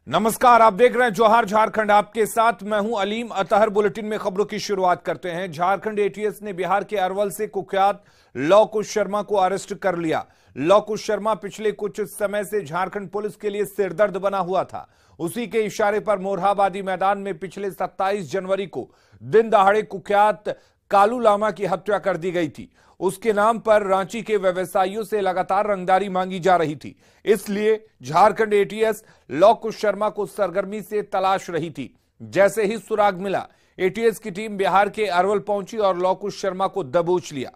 नमस्कार, आप देख रहे हैं जोहार झारखंड। आपके साथ मैं हूं अलीम अतहर। बुलेटिन में खबरों की शुरुआत करते हैं। झारखंड एटीएस ने बिहार के अरवल से कुख्यात लौकुश शर्मा को अरेस्ट कर लिया। लौकुश शर्मा पिछले कुछ समय से झारखंड पुलिस के लिए सिरदर्द बना हुआ था। उसी के इशारे पर मोरहाबादी मैदान में पिछले 27 जनवरी को दिन दहाड़े कुख्यात कालू लामा की हत्या कर दी गई थी। उसके नाम पर रांची के व्यवसायियों से लगातार रंगदारी मांगी जा रही थी, इसलिए झारखंड एटीएस लौकुश शर्मा को सरगर्मी से तलाश रही थी। जैसे ही सुराग मिला, एटीएस की टीम बिहार के अरवल पहुंची और लौकुश शर्मा को दबोच लिया।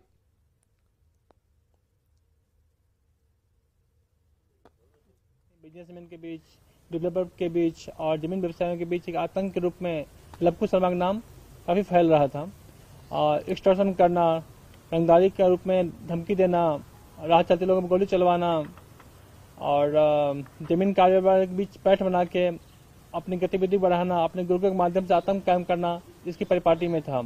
बिजनेसमैन के बीच, डेवलपर के बीच और जमीन व्यवसायियों के बीच एक आतंक के रूप में लौकुश शर्मा का नाम काफी फैल रहा था। और एक्सटॉर्शन करना, रंगदारी के रूप में धमकी देना, राह चलते लोगों पर गोली चलवाना और जमीन कारोबार के बीच पैठ बना के अपनी गतिविधि बढ़ाना, अपने ग्रुपों के माध्यम से आतंक कायम करना, इसकी परिपाटी में था।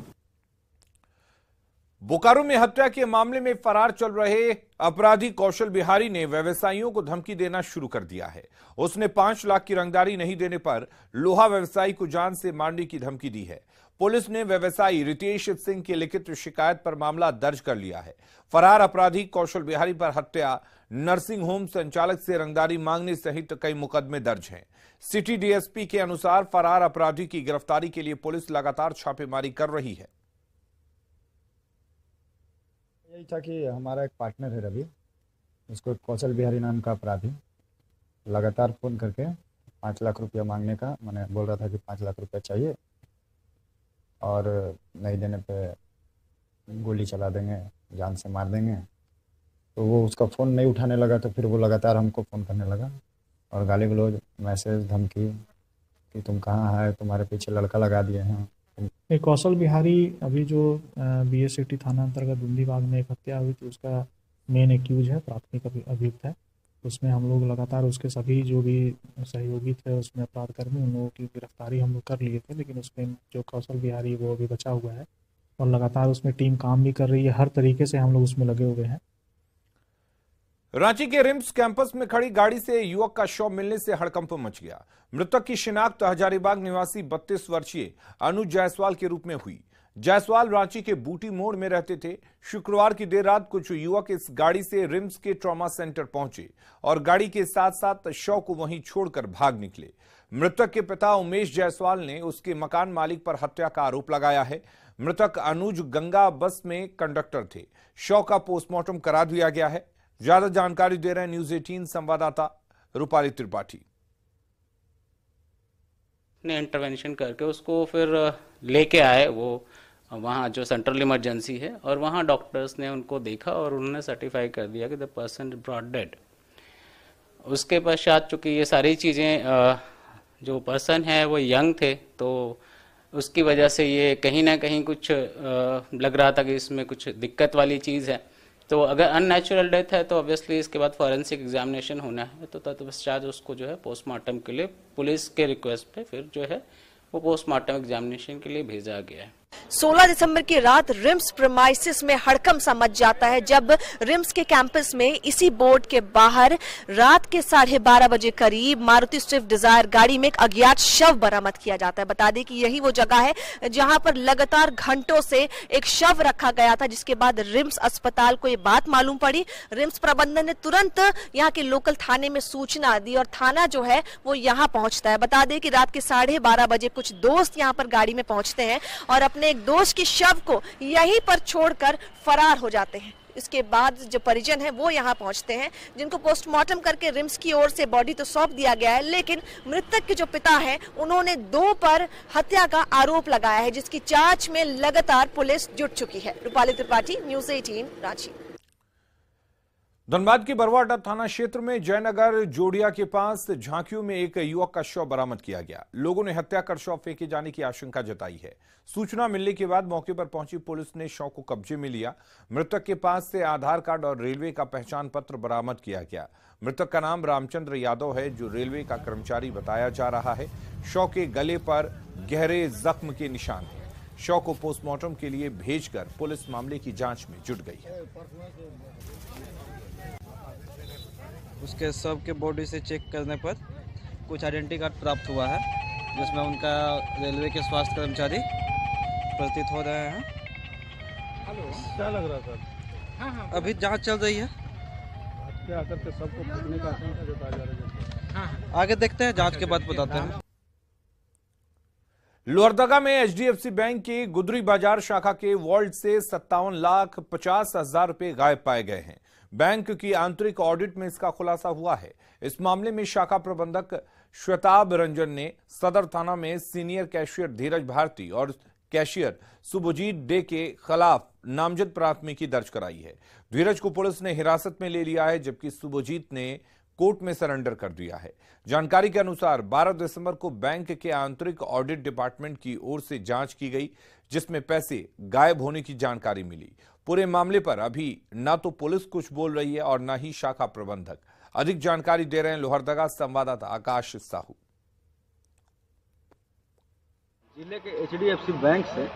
बोकारो में हत्या के मामले में फरार चल रहे अपराधी कौशल बिहारी ने व्यवसायियों को धमकी देना शुरू कर दिया है। उसने 5 लाख की रंगदारी नहीं देने पर लोहा व्यवसायी को जान से मारने की धमकी दी है। पुलिस ने व्यवसायी रितेश सिंह की लिखित शिकायत पर मामला दर्ज कर लिया है। फरार अपराधी कौशल बिहारी पर हत्या, नर्सिंग होम संचालक से रंगदारी मांगने सहित कई मुकदमे दर्ज हैं। सिटी डीएसपी के अनुसार फरार अपराधी की गिरफ्तारी के लिए पुलिस लगातार छापेमारी कर रही है। यही था कि हमारा एक पार्टनर है रवि, उसको कौशल बिहारी नाम का अपराधी लगातार फ़ोन करके 5 लाख रुपया मांगने का मैंने बोल रहा था कि 5 लाख रुपया चाहिए और नहीं देने पे गोली चला देंगे, जान से मार देंगे। तो वो उसका फ़ोन नहीं उठाने लगा, तो फिर वो लगातार हमको फ़ोन करने लगा और गाली गलौज, मैसेज, धमकी कि तुम कहाँ है, तुम्हारे पीछे लड़का लगा दिए हैं। कौशल बिहारी अभी जो बीएस सिटी थाना अंतर्गत दुंदीबाग में एक हत्या हुई थी, उसका मेन एक्यूज है, प्राथमिक अभियुक्त है। उसमें हम लोग लगातार उसके सभी जो भी सहयोगी थे उसमें अपराधकर्मी, उन लोगों की गिरफ्तारी हम लोग कर लिए थे। लेकिन उसमें जो कौशल बिहारी वो अभी बचा हुआ है और लगातार उसमें टीम काम भी कर रही है। हर तरीके से हम लोग उसमें लगे हुए हैं। रांची के रिम्स कैंपस में खड़ी गाड़ी से युवक का शव मिलने से हड़कंप मच गया। मृतक की शिनाख्त हजारीबाग निवासी 32 वर्षीय अनुज जायसवाल के रूप में हुई। जायसवाल रांची के बूटी मोड़ में रहते थे। शुक्रवार की देर रात कुछ युवक इस गाड़ी से रिम्स के ट्रॉमा सेंटर पहुंचे और गाड़ी के साथ साथ शव को वहीं छोड़कर भाग निकले। मृतक के पिता उमेश जायसवाल ने उसके मकान मालिक पर हत्या का आरोप लगाया है। मृतक अनुज गंगा बस में कंडक्टर थे। शव का पोस्टमार्टम करा दिया गया है। ज्यादा जानकारी दे रहे हैं न्यूज 18 संवाददाता रूपाली त्रिपाठी। ने इंटरवेंशन करके उसको फिर लेके आए वो वहाँ जो सेंट्रल इमरजेंसी है, और वहाँ डॉक्टर्स ने उनको देखा और उन्होंने सर्टिफाई कर दिया कि द पर्सन ब्रॉट डेड। उसके पश्चात चूँकि ये सारी चीज़ें जो पर्सन है वो यंग थे, तो उसकी वजह से ये कहीं ना कहीं कुछ लग रहा था कि इसमें कुछ दिक्कत वाली चीज़ है। तो अगर अननेचुरल डेथ है तो ऑब्वियसली इसके बाद फॉरेंसिक एग्जामिनेशन होना है, तो तत्पश्चात उसको जो है पोस्टमार्टम के लिए पुलिस के रिक्वेस्ट पे फिर जो है वो पोस्टमार्टम एग्जामिनेशन के लिए भेजा गया है। 16 दिसंबर की रात रिम्स प्रीमाइसिस में हड़कंप सा मच जाता है जब रिम्स के कैंपस में इसी बोर्ड के बाहर रात के 12:30 बजे करीब मारुति स्विफ्ट डिजायर गाड़ी में एक अज्ञात शव बरामद किया जाता है। बता दें कि यही वो जगह है जहां पर लगातार घंटों से एक शव रखा गया था, जिसके बाद रिम्स अस्पताल को ये बात मालूम पड़ी। रिम्स प्रबंधन ने तुरंत यहाँ के लोकल थाने में सूचना दी और थाना जो है वो यहाँ पहुंचता है। बता दें कि रात के 12:30 बजे कुछ दोस्त यहाँ पर गाड़ी में पहुंचते हैं और अपने एक दोस्त की शव को यहीं पर छोड़कर फरार हो जाते हैं। इसके बाद जो परिजन है वो यहाँ पहुंचते हैं, जिनको पोस्टमार्टम करके रिम्स की ओर से बॉडी तो सौंप दिया गया है, लेकिन मृतक के जो पिता हैं उन्होंने 2 पर हत्या का आरोप लगाया है, जिसकी जांच में लगातार पुलिस जुट चुकी है। रूपाली त्रिपाठी, न्यूज 18 रांची। धनबाद के बरवाडा थाना क्षेत्र में जयनगर जोड़िया के पास झांकियों में एक युवक का शव बरामद किया गया। लोगों ने हत्या कर शव फेंके जाने की आशंका जताई है। सूचना मिलने के बाद मौके पर पहुंची पुलिस ने शव को कब्जे में लिया। मृतक के पास से आधार कार्ड और रेलवे का पहचान पत्र बरामद किया गया। मृतक का नाम रामचंद्र यादव है, जो रेलवे का कर्मचारी बताया जा रहा है। शव के गले पर गहरे जख्म के निशान हैं। शव को पोस्टमार्टम के लिए भेजकर पुलिस मामले की जांच में जुट गई है। उसके शव के बॉडी से चेक करने पर कुछ आइडेंटिटी कार्ड प्राप्त हुआ है, जिसमें उनका रेलवे के स्वास्थ्य कर्मचारी प्रतीत हो रहे हैं। क्या लग रहा सर? हाँ, अभी जांच चल रही है। क्या करके सबको फूटने का आशंका जताया जा रहा है। आगे देखते हैं, जांच के बाद बताते हैं। लोहरदगा में एचडीएफसी बैंक की गुदरी बाजार शाखा के वॉल्ट से 57,50,000 रुपए गायब पाए गए हैं। बैंक की आंतरिक ऑडिट में इसका खुलासा हुआ है। इस मामले में शाखा प्रबंधक श्वेताब रंजन ने सदर थाना में सीनियर कैशियर धीरज भारती और कैशियर सुभजीत डे के खिलाफ नामजद प्राथमिकी दर्ज कराई है। धीरज को पुलिस ने हिरासत में ले लिया है, जबकि सुभजीत ने कोर्ट में सरेंडर कर दिया है। जानकारी के अनुसार 12 दिसंबर को बैंक के आंतरिक ऑडिट डिपार्टमेंट की ओर से जांच की गई, जिसमें पैसे गायब होने की जानकारी मिली। पूरे मामले पर अभी न तो पुलिस कुछ बोल रही है और न ही शाखा प्रबंधक। अधिक जानकारी दे रहे हैं लोहरदगा संवाददाता आकाश साहू। जिले के एचडीएफसी बैंक से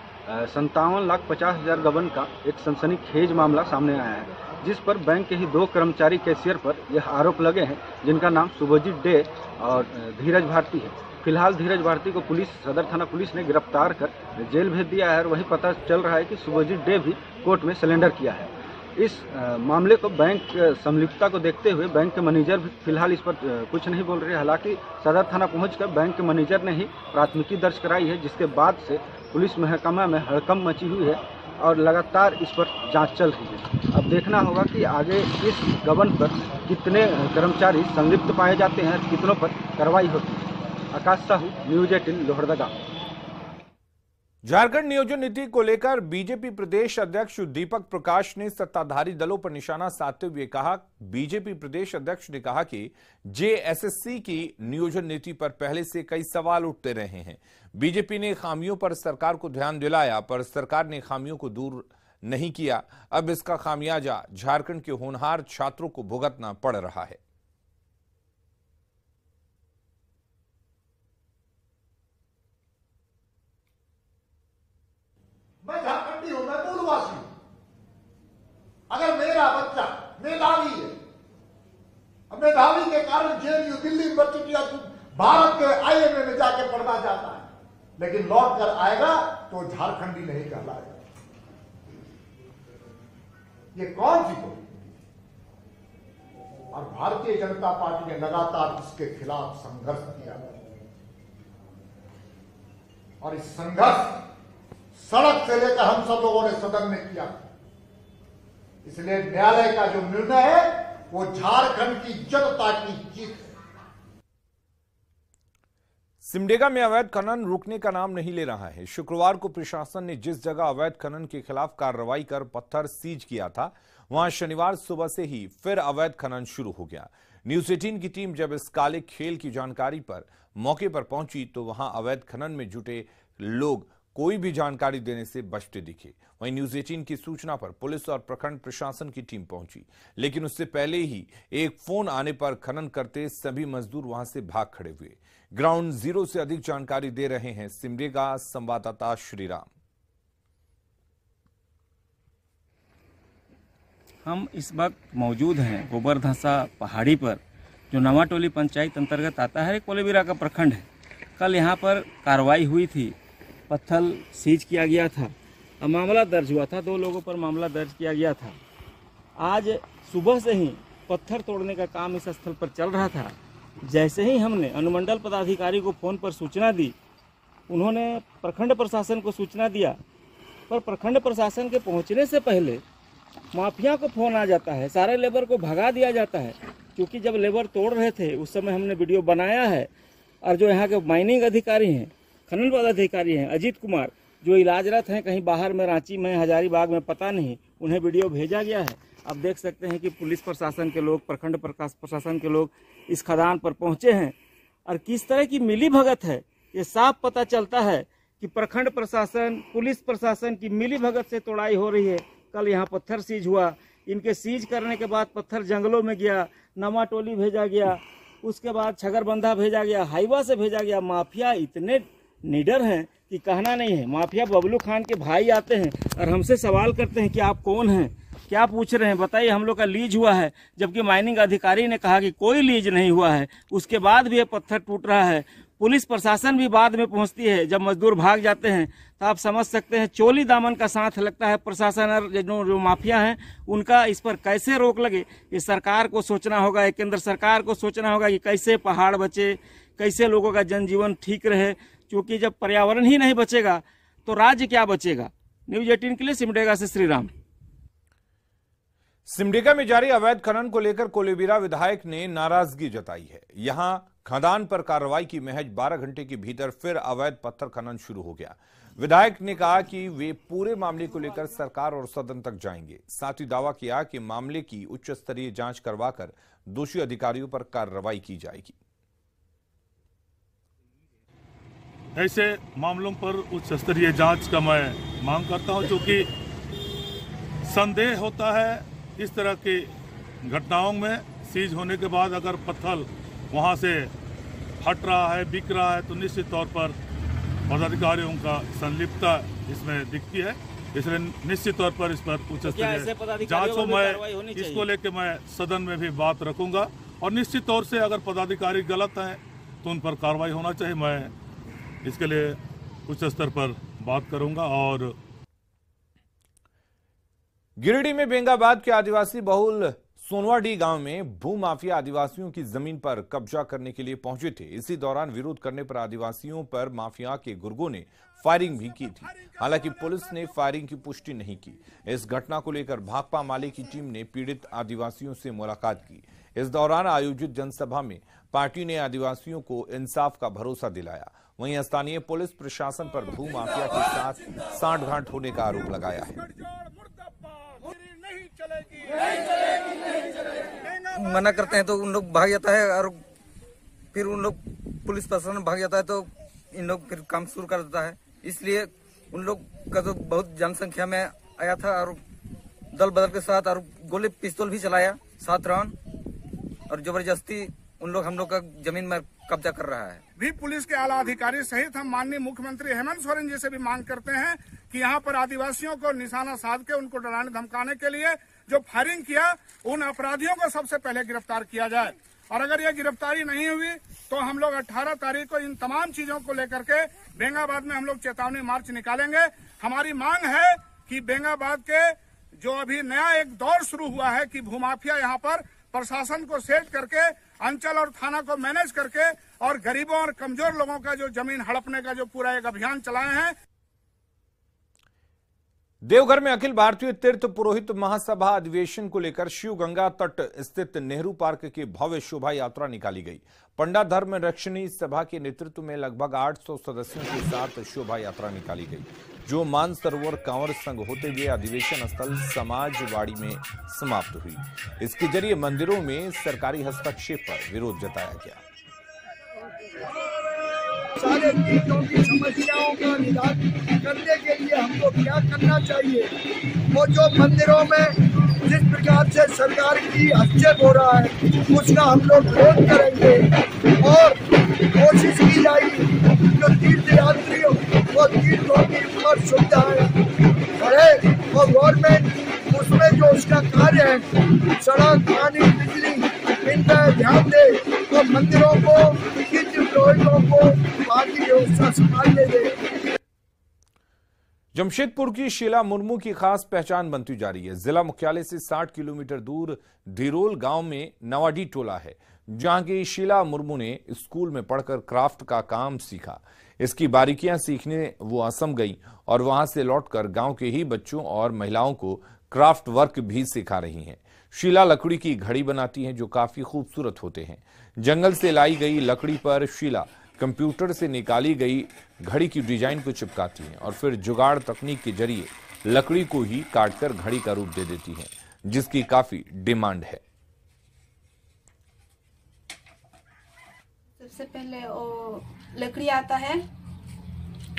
57,50,000 गबन का एक सनसनीखेज मामला सामने आया है, जिस पर बैंक के ही 2 कर्मचारी कैशियर पर यह आरोप लगे हैं, जिनका नाम सुभजीत डे और धीरज भारती है। फिलहाल धीरज भारती को सदर थाना पुलिस ने गिरफ्तार कर जेल भेज दिया है और वहीं पता चल रहा है कि सुभजीत डे भी कोर्ट में सरेंडर किया है। इस मामले को बैंक संलिप्तता को देखते हुए बैंक के मैनेजर भी फिलहाल इस पर कुछ नहीं बोल रहे। हालांकि सदर थाना पहुंचकर बैंक के मैनेजर ने ही प्राथमिकी दर्ज कराई है, जिसके बाद से पुलिस महकमा में हड़कंप मची हुई है और लगातार इस पर जांच चल रही है। अब देखना होगा कि आगे इस गबन पर कितने कर्मचारी संलिप्त पाए जाते हैं, कितनों पर कार्रवाई होती है। आकाश साहू, न्यूज 18 लोहरदगा। झारखंड नियोजन नीति को लेकर बीजेपी प्रदेश अध्यक्ष दीपक प्रकाश ने सत्ताधारी दलों पर निशाना साधते हुए कहा। बीजेपी प्रदेश अध्यक्ष ने कहा कि जेएसएससी की नियोजन नीति पर पहले से कई सवाल उठते रहे हैं। बीजेपी ने खामियों पर सरकार को ध्यान दिलाया, पर सरकार ने खामियों को दूर नहीं किया। अब इसका खामियाजा झारखंड के होनहार छात्रों को भुगतना पड़ रहा है। मैं झारखंडी हूं, मैं मूलवासी हूं। अगर मेरा बच्चा मेधावी है, मेधावी के कारण जेएनयू दिल्ली यूनिवर्सिटी या भारत के आईएमए में जाके पढ़ना चाहता है, लेकिन लौट कर आएगा तो झारखंडी नहीं कहलाएगा। ये कौन सी बोली? और भारतीय जनता पार्टी ने लगातार इसके खिलाफ संघर्ष किया और इस संघर्ष सड़क से लेकर हम सब लोगों ने सदन में किया। इसलिए न्यायालय का जो निर्णय है वो झारखंड की जनता की जीत है। सिमडेगा में अवैध खनन रुकने का नाम नहीं ले रहा है। शुक्रवार को प्रशासन ने जिस जगह अवैध खनन के खिलाफ कार्रवाई कर पत्थर सीज किया था, वहां शनिवार सुबह से ही फिर अवैध खनन शुरू हो गया। न्यूज 18 की टीम जब इस काले खेल की जानकारी पर मौके पर पहुंची तो वहां अवैध खनन में जुटे लोग कोई भी जानकारी देने से बचते दिखे। वहीं न्यूज 18 की सूचना पर पुलिस और प्रखंड प्रशासन की टीम पहुंची, लेकिन उससे पहले ही एक फोन आने पर खनन करते सभी मजदूर वहां से भाग खड़े हुए। ग्राउंड जीरो से अधिक जानकारी दे रहे हैं सिमडेगा संवाददाता श्रीराम। हम इस वक्त मौजूद हैं गोबरधंसा पहाड़ी पर, जो नवाटोली पंचायत अंतर्गत आता है, कोलेबिरा का प्रखंड है। कल यहाँ पर कार्रवाई हुई थी, पत्थर सीज किया गया था और मामला दर्ज हुआ था। 2 लोगों पर मामला दर्ज किया गया था। आज सुबह से ही पत्थर तोड़ने का काम इस स्थल पर चल रहा था। जैसे ही हमने अनुमंडल पदाधिकारी को फ़ोन पर सूचना दी, उन्होंने प्रखंड प्रशासन को सूचना दिया, पर प्रखंड प्रशासन के पहुंचने से पहले माफिया को फ़ोन आ जाता है, सारे लेबर को भगा दिया जाता है। क्योंकि जब लेबर तोड़ रहे थे उस समय हमने वीडियो बनाया है, और जो यहाँ के माइनिंग अधिकारी हैं, खनन पदाधिकारी हैं अजीत कुमार, जो इलाजरत हैं कहीं बाहर में, रांची में, हजारीबाग में, पता नहीं, उन्हें वीडियो भेजा गया है। अब देख सकते हैं कि पुलिस प्रशासन के लोग, प्रखंड प्रशासन के लोग इस खदान पर पहुंचे हैं और किस तरह की मिली भगत है ये साफ पता चलता है कि प्रखंड प्रशासन, पुलिस प्रशासन की मिली भगत से तोड़ाई हो रही है। कल यहाँ पत्थर सीज हुआ, इनके सीज करने के बाद पत्थर जंगलों में गया, नवाटोली भेजा गया, उसके बाद छगरबंधा भेजा गया, हाईवा से भेजा गया। माफिया इतने निडर हैं कि कहना नहीं है। माफिया बबलू खान के भाई आते हैं और हमसे सवाल करते हैं कि आप कौन हैं, क्या पूछ रहे हैं बताइए। हम लोग का लीज हुआ है, जबकि माइनिंग अधिकारी ने कहा कि कोई लीज नहीं हुआ है, उसके बाद भी ये पत्थर टूट रहा है। पुलिस प्रशासन भी बाद में पहुंचती है, जब मजदूर भाग जाते हैं तो आप समझ सकते हैं चोली दामन का साथ लगता है प्रशासन और जो माफिया हैं उनका। इस पर कैसे रोक लगे, ये सरकार को सोचना होगा, केंद्र सरकार को सोचना होगा कि कैसे पहाड़ बचे, कैसे लोगों का जनजीवन ठीक रहे, क्योंकि जब पर्यावरण ही नहीं बचेगा तो राज्य क्या बचेगा। न्यूज 18 के लिए सिमडेगा से श्रीराम। सिमडेगा में जारी अवैध खनन को लेकर कोलेबिरा विधायक ने नाराजगी जताई है। यहां खदान पर कार्रवाई की महज 12 घंटे के भीतर फिर अवैध पत्थर खनन शुरू हो गया। विधायक ने कहा कि वे पूरे मामले को लेकर सरकार और सदन तक जाएंगे। साथ ही दावा किया कि मामले की उच्च स्तरीय जांच करवाकर दोषी अधिकारियों पर कार्रवाई की जाएगी। ऐसे मामलों पर उच्च स्तरीय जांच का मैं मांग करता हूं, क्योंकि संदेह होता है इस तरह की घटनाओं में। सीज होने के बाद अगर पत्थर वहां से हट रहा है, बिक रहा है, तो निश्चित तौर पर पदाधिकारियों का संलिप्तता इसमें दिखती है। इसलिए निश्चित तौर पर इस पर उच्च स्तरीय जांच हो। मैं इसको लेकर मैं सदन में भी बात रखूंगा और निश्चित तौर से अगर पदाधिकारी गलत हैं तो उन पर कार्रवाई होना चाहिए। मैं इसके लिए उच्च स्तर पर बात करूंगा। और गिरिडीह में बेंगाबाद के आदिवासी बहुल सोनवाडी गांव में भूमाफिया आदिवासियों की जमीन पर कब्जा करने के लिए पहुंचे थे। इसी दौरान विरोध करने पर आदिवासियों पर माफिया के गुर्गों ने फायरिंग भी की थी। हालांकि पुलिस ने फायरिंग की पुष्टि नहीं की। इस घटना को लेकर भाकपा माले की टीम ने पीड़ित आदिवासियों से मुलाकात की। इस दौरान आयोजित जनसभा में पार्टी ने आदिवासियों को इंसाफ का भरोसा दिलाया। वहीं स्थानीय पुलिस प्रशासन पर भूमाफिया के साथ सांठगांठ होने का आरोप लगाया है। मना करते हैं तो उन लोग भाग जाता है और फिर उन लोग पुलिस प्रशासन भाग जाता है तो इन लोग फिर काम शुरू कर देता है। इसलिए उन लोग का तो बहुत जनसंख्या में आया था और दल बदल के साथ और गोली पिस्तौल भी चलाया 7 राउंड और जबरदस्ती उन लोग हम लोग का जमीन में कब्जा कर रहा है। भी पुलिस के आला अधिकारी सहित हम माननीय मुख्यमंत्री हेमंत सोरेन जी से भी मांग करते हैं कि यहाँ पर आदिवासियों को निशाना साध के उनको डराने धमकाने के लिए जो फायरिंग किया उन अपराधियों को सबसे पहले गिरफ्तार किया जाए। और अगर ये गिरफ्तारी नहीं हुई तो हम लोग 18 तारीख को इन तमाम चीजों को लेकर के बेंगाबाद में हम लोग चेतावनी मार्च निकालेंगे। हमारी मांग है कि बेंगाबाद के जो अभी नया एक दौर शुरू हुआ है कि भूमाफिया यहाँ पर प्रशासन को सेट करके अंचल और थाना को मैनेज करके और गरीबों और कमजोर लोगों का जो जमीन हड़पने का जो पूरा एक अभियान चलाए हैं। देवघर में अखिल भारतीय तीर्थ पुरोहित महासभा अधिवेशन को लेकर शिव गंगा तट स्थित नेहरू पार्क की भव्य शोभा यात्रा निकाली गई। पंडा धर्म रक्षणी सभा के नेतृत्व में लगभग 800 सदस्यों के साथ शोभा यात्रा निकाली गई, जो मानसरोवर कांवर संघ होते हुए अधिवेशन स्थल समाजवाड़ी में समाप्त हुई। इसके जरिए मंदिरों में सरकारी हस्तक्षेप पर विरोध जताया गया। सारे तीर्थों की समस्याओं का निदान करने के लिए हमको क्या करना चाहिए, वो जो मंदिरों में जिस प्रकार से सरकार की हस्तक्षेप हो रहा है उसका हम लोग विरोध करेंगे और कोशिश की जाएगी जो तीर्थ यात्रियों वो तीर्थों की ऊपर सुविधाएं बढ़े और गवर्नमेंट उसमें जो उसका कार्य है सड़क पानी बिजली इन पर ध्यान दे तो मंदिरों को पुरोहितों को बाकी व्यवस्था संभालने दे। जमशेदपुर की शीला मुर्मू की खास पहचान बनती जा रही है। जिला मुख्यालय से 60 किलोमीटर दूर धीरोल गांव में नवाडी टोला है, जहां की शीला मुर्मू ने स्कूल में पढ़कर क्राफ्ट का काम सीखा। इसकी बारीकियां सीखने वो असम गई और वहां से लौटकर गांव के ही बच्चों और महिलाओं को क्राफ्ट वर्क भी सिखा रही हैं। शीला लकड़ी की घड़ी बनाती हैं जो काफी खूबसूरत होते हैं। जंगल से लाई गई लकड़ी पर शीला कंप्यूटर से निकाली गई घड़ी की डिजाइन को चिपकाती हैं और फिर जुगाड़ तकनीक के जरिए लकड़ी को ही काटकर घड़ी का रूप दे देती हैं, जिसकी काफी डिमांड है। सबसे पहले वो लकड़ी आता है,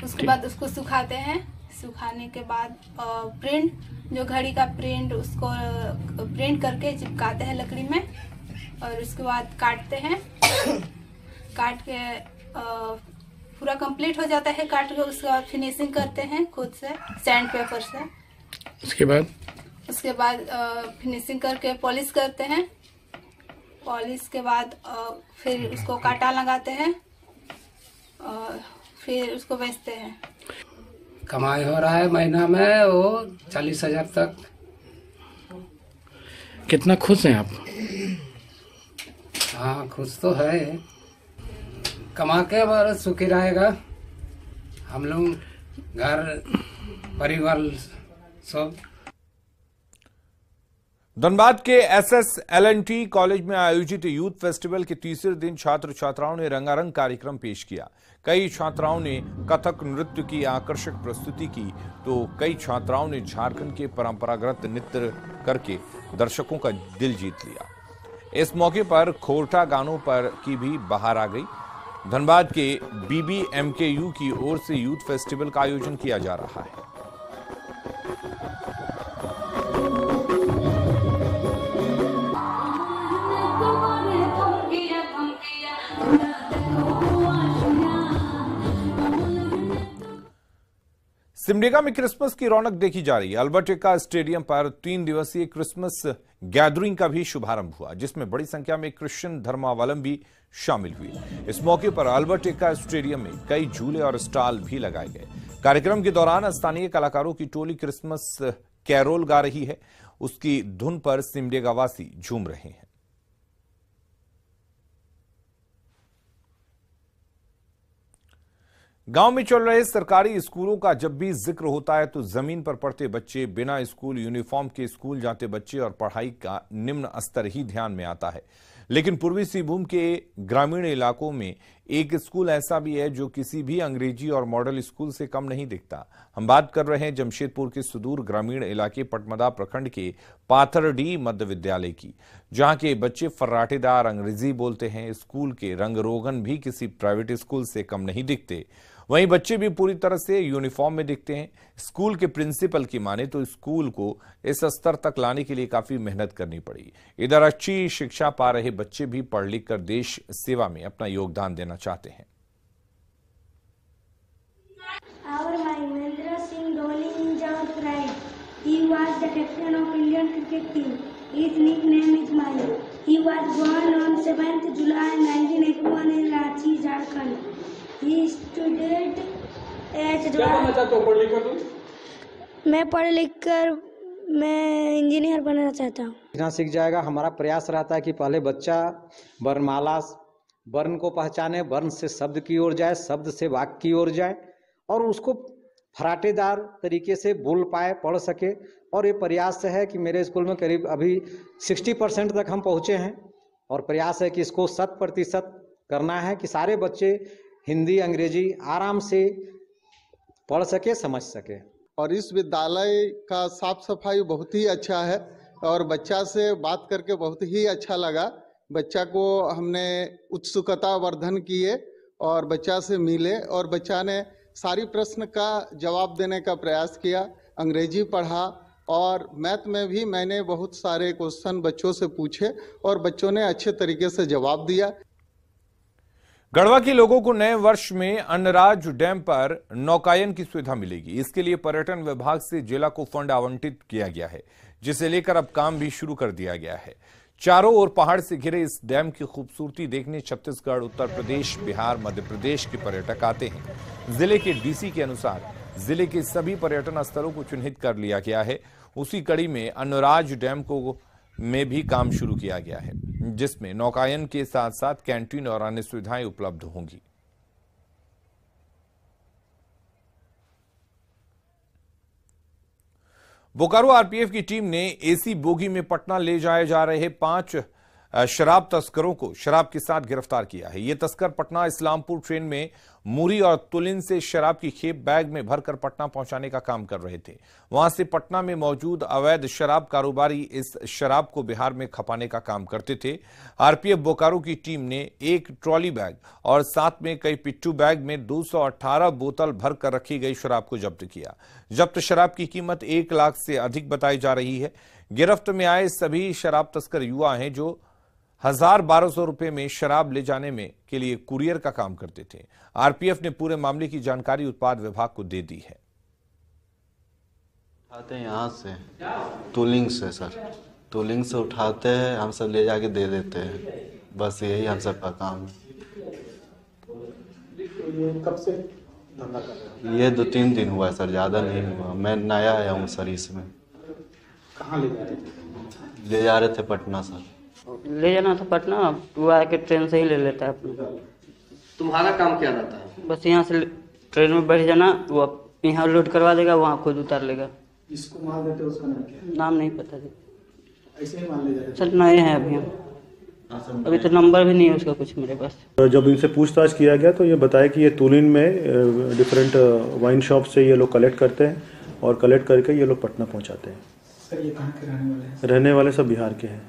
उसके बाद उसको सुखाते हैं। सुखाने के बाद प्रिंट जो घड़ी का प्रिंट उसको प्रिंट करके चिपकाते हैं लकड़ी में और उसके बाद काटते हैं। काट के पूरा कंप्लीट हो जाता है, काट के उसके बाद फिनिशिंग करते हैं खुद से सैंड पेपर से। उसके बाद फिनिशिंग करके पॉलिश करते हैं। पॉलिश के बाद फिर उसको कांटा लगाते हैं और फिर उसको बेचते हैं। कमाई हो रहा है महीना में वो 40,000 तक। कितना खुश हैं आप? हाँ, खुश तो है। कमा के बार सुखी रहेगा हम लोग, घर परिवार सब। धनबाद के SSLNT कॉलेज में आयोजित यूथ फेस्टिवल के तीसरे दिन छात्र छात्राओं ने रंगारंग कार्यक्रम पेश किया। कई छात्राओं ने कथक नृत्य की आकर्षक प्रस्तुति की तो कई छात्राओं ने झारखंड के परंपरागत नृत्य करके दर्शकों का दिल जीत लिया। इस मौके पर खोरठा गानों पर की भी बहार आ गई। धनबाद के BBMKU की ओर से यूथ फेस्टिवल का आयोजन किया जा रहा है। सिमडेगा में क्रिसमस की रौनक देखी जा रही है। अल्बर्ट एक्का स्टेडियम पर 3 दिवसीय क्रिसमस गैदरिंग का भी शुभारंभ हुआ, जिसमें बड़ी संख्या में क्रिश्चियन धर्मावलंबी शामिल हुए। इस मौके पर अल्बर्ट एक्का स्टेडियम में कई झूले और स्टॉल भी लगाए गए। कार्यक्रम के दौरान स्थानीय कलाकारों की टोली क्रिसमस कैरोल गा रही है। उसकी धुन पर सिमडेगा वासी झूम रहे हैं। गांव में चल रहे सरकारी स्कूलों का जब भी जिक्र होता है तो जमीन पर पढ़ते बच्चे, बिना स्कूल यूनिफॉर्म के स्कूल जाते बच्चे और पढ़ाई का निम्न स्तर ही ध्यान में आता है। लेकिन पूर्वी सिंहभूम के ग्रामीण इलाकों में एक स्कूल ऐसा भी है जो किसी भी अंग्रेजी और मॉडल स्कूल से कम नहीं दिखता। हम बात कर रहे हैं जमशेदपुर के सुदूर ग्रामीण इलाके पटमदा प्रखंड के पाथरडी मध्य विद्यालय की, जहां के बच्चे फर्राटेदार अंग्रेजी बोलते हैं। स्कूल के रंग रोगन भी किसी प्राइवेट स्कूल से कम नहीं दिखते। वहीं बच्चे भी पूरी तरह से यूनिफॉर्म में दिखते हैं। स्कूल के प्रिंसिपल की माने तो स्कूल को इस स्तर तक लाने के लिए काफी मेहनत करनी पड़ी। इधर अच्छी शिक्षा पा रहे बच्चे भी पढ़ लिख कर देश सेवा में अपना योगदान देना चाहते हैं। मैं पढ़ लिख कर मैं इंजीनियर बनना चाहता हूँ। यहाँ सीख जाएगा। हमारा प्रयास रहता है कि पहले बच्चा वर्णमाला, वर्ण को पहचाने, वर्ण से शब्द की ओर जाए, शब्द से वाक्य की ओर जाए और उसको फराटेदार तरीके से बोल पाए, पढ़ सके। और ये प्रयास है कि मेरे स्कूल में करीब अभी 60% तक हम पहुँचे हैं और प्रयास है कि इसको 100% करना है कि सारे बच्चे हिंदी अंग्रेजी आराम से पढ़ सके, समझ सके। और इस विद्यालय का साफ सफाई बहुत ही अच्छा है और बच्चा से बात करके बहुत ही अच्छा लगा। बच्चा को हमने उत्सुकता वर्धन किए और बच्चा से मिले और बच्चा ने सारी प्रश्न का जवाब देने का प्रयास किया। अंग्रेजी पढ़ा और मैथ में भी मैंने बहुत सारे क्वेश्चन बच्चों से पूछे और बच्चों ने अच्छे तरीके से जवाब दिया। गढ़वा के लोगों को नए वर्ष में अन्नराज डैम पर नौकायन की सुविधा मिलेगी। इसके लिए पर्यटन विभाग से जिला को फंड आवंटित किया गया है, जिसे लेकर अब काम भी शुरू कर दिया गया है। चारों ओर पहाड़ से घिरे इस डैम की खूबसूरती देखने छत्तीसगढ़, उत्तर प्रदेश, बिहार, मध्य प्रदेश के पर्यटक आते हैं। जिले के डीसी के अनुसार जिले के सभी पर्यटन स्थलों को चिन्हित कर लिया गया है। उसी कड़ी में अन्नराज डैम को में भी काम शुरू किया गया है, जिसमें नौकायन के साथ साथ कैंटीन और अन्य सुविधाएं उपलब्ध होंगी। बोकारो आरपीएफ की टीम ने एसी बोगी में पटना ले जाए जा रहे 5 शराब तस्करों को शराब के साथ गिरफ्तार किया है। ये तस्कर पटना इस्लामपुर ट्रेन में मूरी और तुलिन से शराब की खेप बैग में भरकर पटना पहुंचाने का काम कर रहे थे। वहां से पटना में मौजूद अवैध शराब कारोबारी इस शराब को बिहार में खपाने का काम करते थे। आरपीएफ बोकारो की टीम ने एक ट्रॉली बैग और साथ में कई पिट्ठू बैग में 218 बोतल भरकर रखी गई शराब को जब्त किया। जब्त शराब की कीमत 1 लाख से अधिक बताई जा रही है। गिरफ्त में आए सभी शराब तस्कर युवा हैं जो 1,200 रुपए में शराब ले जाने में के लिए कुरियर का काम करते थे। आरपीएफ ने पूरे मामले की जानकारी उत्पाद विभाग को दे दी है। उठाते हैं यहाँ से, टूलिंग से सर, टूलिंग से उठाते हैं, हम सब ले जाके दे देते हैं, बस यही हम सब का काम है। ये कब से धंधा कर रहे हैं? ये 2-3 दिन हुआ है सर, ज़्यादा नहीं हुआ, मैं नया आया हूँ सर इसमें। कहाँ ले जा रहे थे? ले जा रहे थे पटना सर। ले जाना था पटना, वो आके ट्रेन से ही ले लेता है अपना। तुम्हारा काम क्या रहता है? बस यहाँ से ट्रेन में बैठ जाना, वो यहाँ लोड करवा देगा, वहाँ खुद उतार लेगा। इसको माल देते उसका नाम क्या है? नाम नहीं पता जी। ऐसे ही मान ले जा रहे थे? सर नए हैं अभी हम, अभी तो नंबर भी नहीं है उसका कुछ मेरे पास। जब इनसे पूछताछ किया गया तो ये बताया कि ये तुलिन में डिफरेंट वाइन शॉप से ये लोग कलेक्ट करते हैं और कलेक्ट करके ये लोग पटना पहुंचाते हैं। सर ये कहाँ के रहने वाले हैं? रहने वाले सब बिहार के हैं।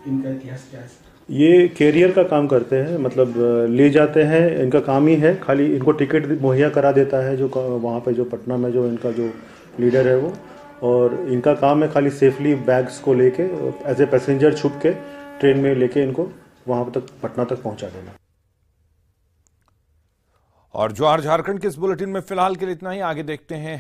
इनका इतिहास क्या है? ये कैरियर का काम करते हैं, मतलब ले जाते हैं, इनका काम ही है, खाली इनको टिकट मुहैया करा देता है जो वहाँ पे जो पटना में जो इनका जो लीडर है वो, और इनका काम है खाली सेफली बैग्स को लेके एज ए पैसेंजर छुप के ट्रेन में लेके इनको वहाँ तक पटना तक पहुँचा देना। और जोहार झारखंड के इस बुलेटिन में फिलहाल के लिए इतना ही। आगे देखते हैं